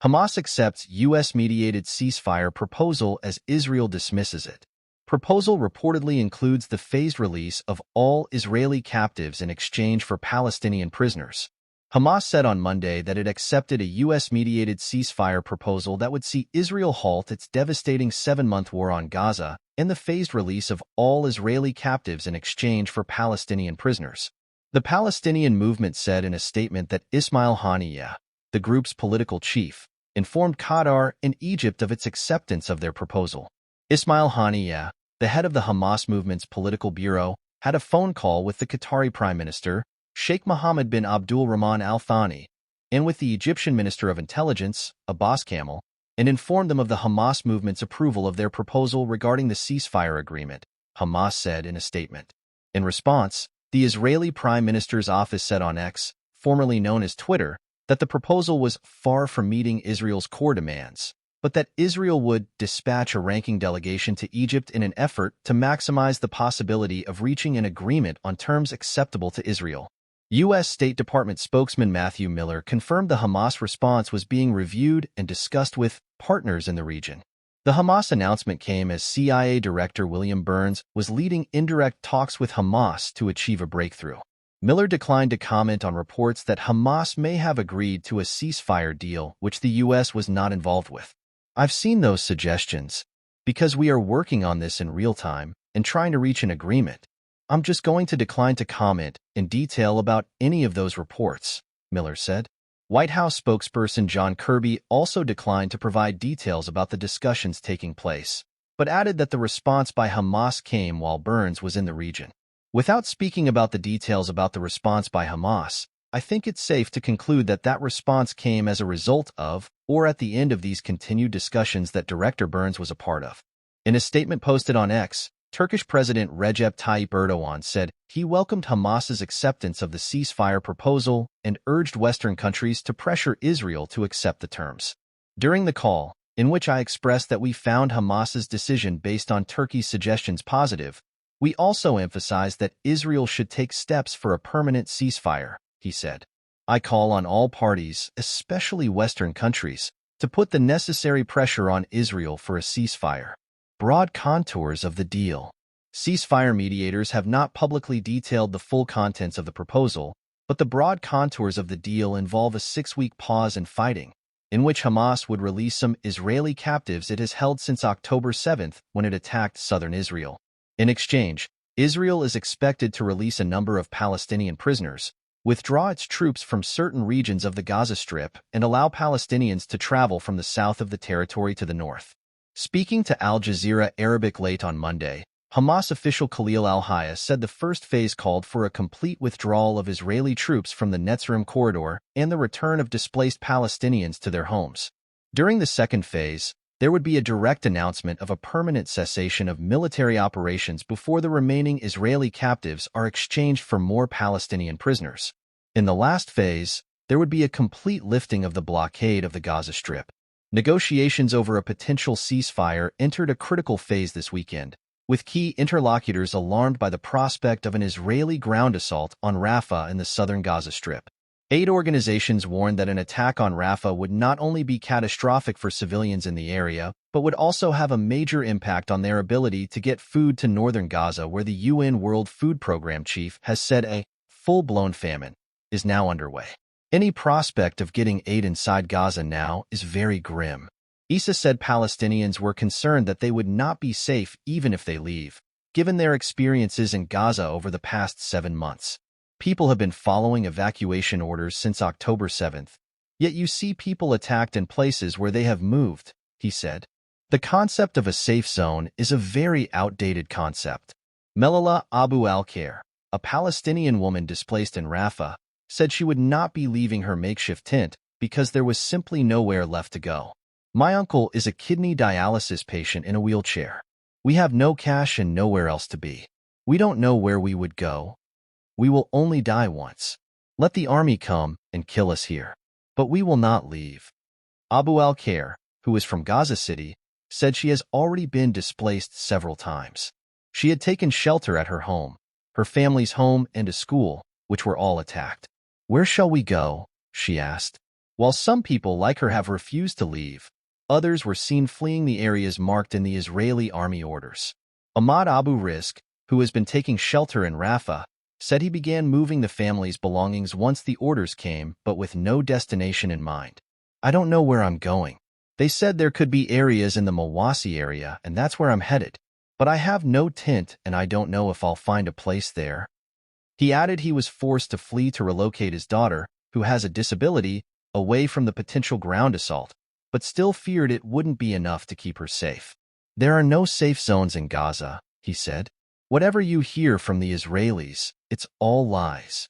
Hamas accepts U.S.-mediated ceasefire proposal as Israel dismisses it. Proposal reportedly includes the phased release of all Israeli captives in exchange for Palestinian prisoners. Hamas said on Monday that it accepted a U.S.-mediated ceasefire proposal that would see Israel halt its devastating 7-month war on Gaza and the phased release of all Israeli captives in exchange for Palestinian prisoners. The Palestinian movement said in a statement that Ismail Haniyeh, the group's political chief, informed Qatar and Egypt of its acceptance of their proposal. Ismail Haniyeh, the head of the Hamas movement's political bureau, had a phone call with the Qatari Prime Minister, Sheikh Mohammed bin Abdul Rahman Al Thani, and with the Egyptian Minister of Intelligence, Abbas Kamel, and informed them of the Hamas movement's approval of their proposal regarding the ceasefire agreement, Hamas said in a statement. In response, the Israeli Prime Minister's office said on X, formerly known as Twitter, that the proposal was far from meeting Israel's core demands, but that Israel would dispatch a ranking delegation to Egypt in an effort to maximize the possibility of reaching an agreement on terms acceptable to Israel. U.S. State Department spokesman Matthew Miller confirmed the Hamas response was being reviewed and discussed with partners in the region. The Hamas announcement came as CIA Director William Burns was leading indirect talks with Hamas to achieve a breakthrough. Miller declined to comment on reports that Hamas may have agreed to a ceasefire deal which the U.S. was not involved with. "I've seen those suggestions. Because we are working on this in real time and trying to reach an agreement, I'm just going to decline to comment in detail about any of those reports," Miller said. White House spokesperson John Kirby also declined to provide details about the discussions taking place, but added that the response by Hamas came while Burns was in the region. Without speaking about the details about the response by Hamas, I think it's safe to conclude that that response came as a result of, or at the end of these continued discussions that Director Burns was a part of. In a statement posted on X, Turkish President Recep Tayyip Erdogan said he welcomed Hamas's acceptance of the ceasefire proposal and urged Western countries to pressure Israel to accept the terms. During the call, in which I expressed that we found Hamas's decision based on Turkey's suggestions positive, we also emphasized that Israel should take steps for a permanent ceasefire, he said. I call on all parties, especially Western countries, to put the necessary pressure on Israel for a ceasefire. Broad contours of the deal. Ceasefire mediators have not publicly detailed the full contents of the proposal, but the broad contours of the deal involve a 6-week pause in fighting, in which Hamas would release some Israeli captives it has held since October 7 when it attacked southern Israel. In exchange, Israel is expected to release a number of Palestinian prisoners, withdraw its troops from certain regions of the Gaza Strip, and allow Palestinians to travel from the south of the territory to the north. Speaking to Al Jazeera Arabic late on Monday, Hamas official Khalil al-Hayya said the first phase called for a complete withdrawal of Israeli troops from the Netzarim corridor and the return of displaced Palestinians to their homes. During the second phase, there would be a direct announcement of a permanent cessation of military operations before the remaining Israeli captives are exchanged for more Palestinian prisoners. In the last phase, there would be a complete lifting of the blockade of the Gaza Strip. Negotiations over a potential ceasefire entered a critical phase this weekend, with key interlocutors alarmed by the prospect of an Israeli ground assault on Rafah in the southern Gaza Strip. Aid organizations warned that an attack on Rafah would not only be catastrophic for civilians in the area, but would also have a major impact on their ability to get food to northern Gaza, where the UN World Food Program chief has said a full-blown famine is now underway. Any prospect of getting aid inside Gaza now is very grim. Issa said Palestinians were concerned that they would not be safe even if they leave, given their experiences in Gaza over the past 7 months. People have been following evacuation orders since October 7, yet you see people attacked in places where they have moved, he said. The concept of a safe zone is a very outdated concept. Melala Abu al-Khair, a Palestinian woman displaced in Rafah, said she would not be leaving her makeshift tent because there was simply nowhere left to go. My uncle is a kidney dialysis patient in a wheelchair. We have no cash and nowhere else to be. We don't know where we would go. We will only die once. Let the army come and kill us here. But we will not leave. Abu al-Khair, who is from Gaza City, said she has already been displaced several times. She had taken shelter at her home, her family's home, and a school, which were all attacked. Where shall we go? She asked. While some people like her have refused to leave, others were seen fleeing the areas marked in the Israeli army orders. Ahmad Abu Rizk, who has been taking shelter in Rafah, said he began moving the family's belongings once the orders came, but with no destination in mind. "I don't know where I'm going. They said there could be areas in the Mawasi area, and that's where I'm headed. But I have no tent, and I don't know if I'll find a place there." He added he was forced to flee to relocate his daughter, who has a disability, away from the potential ground assault, but still feared it wouldn't be enough to keep her safe. "There are no safe zones in Gaza," he said. "Whatever you hear from the Israelis, it's all lies."